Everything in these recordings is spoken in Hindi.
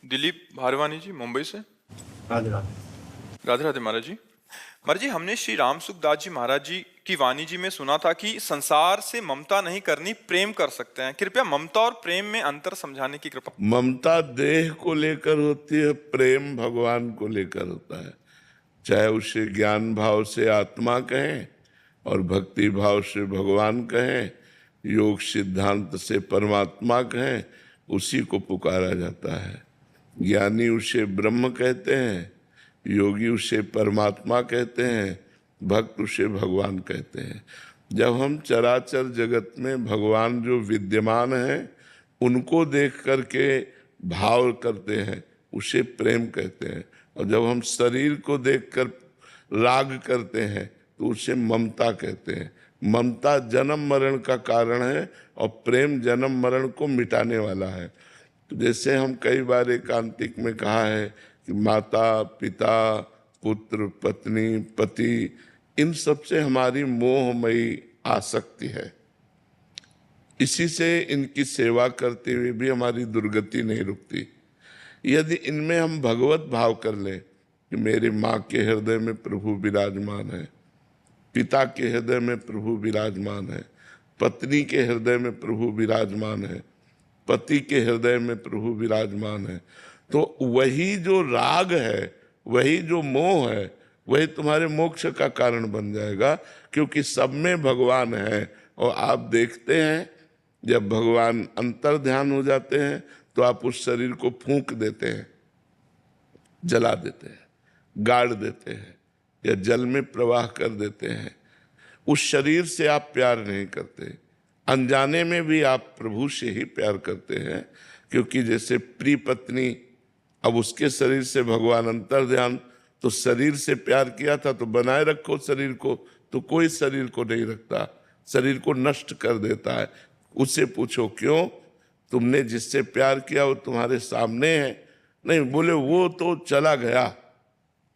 दिलीप भारवानी जी मुंबई से। राधे राधे। राधे राधे महाराज जी। महाराज जी, हमने श्री राम सुखदास जी महाराज जी की वाणी जी में सुना था कि संसार से ममता नहीं करनी, प्रेम कर सकते हैं। कृपया ममता और प्रेम में अंतर समझाने की कृपा। ममता देह को लेकर होती है, प्रेम भगवान को लेकर होता है। चाहे उसे ज्ञान भाव से आत्मा कहें और भक्ति भाव से भगवान कहें, योग सिद्धांत से परमात्मा कहें, उसी को पुकारा जाता है। ज्ञानी उसे ब्रह्म कहते हैं, योगी उसे परमात्मा कहते हैं, भक्त उसे भगवान कहते हैं। जब हम चराचर जगत में भगवान जो विद्यमान हैं उनको देख करके भाव करते हैं, उसे प्रेम कहते हैं। और जब हम शरीर को देखकर राग करते हैं तो उसे ममता कहते हैं। ममता जन्म मरण का कारण है और प्रेम जन्म मरण को मिटाने वाला है। तो जैसे हम कई बार एकांतिक में कहा है कि माता पिता पुत्र पत्नी पति, इन सब से हमारी मोहमयी आसक्ति है। इसी से इनकी सेवा करते हुए भी हमारी दुर्गति नहीं रुकती। यदि इनमें हम भगवत भाव कर लें कि मेरी माँ के हृदय में प्रभु विराजमान है, पिता के हृदय में प्रभु विराजमान है, पत्नी के हृदय में प्रभु विराजमान है, पति के हृदय में प्रभु विराजमान है, तो वही जो राग है, वही जो मोह है, वही तुम्हारे मोक्ष का कारण बन जाएगा। क्योंकि सब में भगवान है। और आप देखते हैं जब भगवान अंतर ध्यान हो जाते हैं तो आप उस शरीर को फूंक देते हैं, जला देते हैं, गाड़ देते हैं या जल में प्रवाह कर देते हैं। उस शरीर से आप प्यार नहीं करते, अनजाने में भी आप प्रभु से ही प्यार करते हैं। क्योंकि जैसे प्रिय पत्नी, अब उसके शरीर से भगवान अंतर ध्यान, तो शरीर से प्यार किया था तो बनाए रखो शरीर को, तो कोई शरीर को नहीं रखता, शरीर को नष्ट कर देता है। उससे पूछो क्यों, तुमने जिससे प्यार किया वो तुम्हारे सामने है? नहीं, बोले वो तो चला गया,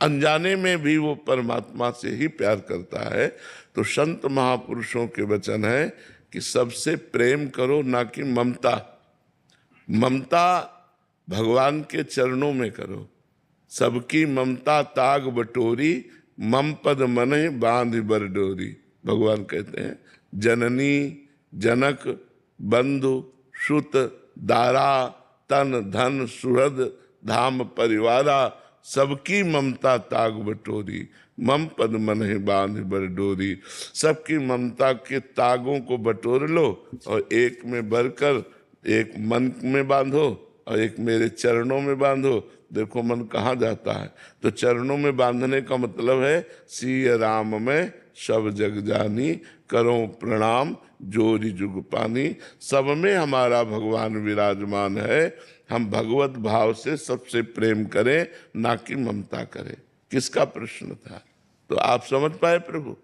अनजाने में भी वो परमात्मा से ही प्यार करता है। तो संत महापुरुषों के वचन है कि सबसे प्रेम करो, ना कि ममता। ममता भगवान के चरणों में करो। सबकी ममता ताग बटोरी, मम पद मने बांध बर डोरी। भगवान कहते हैं जननी जनक बंधु श्रुत दारा तन धन सुहृद धाम परिवारा, सबकी ममता ताग बटोरी, मम पद मन बांध बर डोरी। सबकी ममता के तागों को बटोर लो और एक में भरकर एक मन में बांधो और एक मेरे चरणों में बांधो। देखो मन कहाँ जाता है। तो चरणों में बांधने का मतलब है सिय राम में सब जग जानी, करो प्रणाम जोरी जुग पानी। सब में हमारा भगवान विराजमान है। हम भगवत भाव से सबसे प्रेम करें, ना कि ममता करें। किसका प्रश्न था? तो आप समझ पाए प्रभु।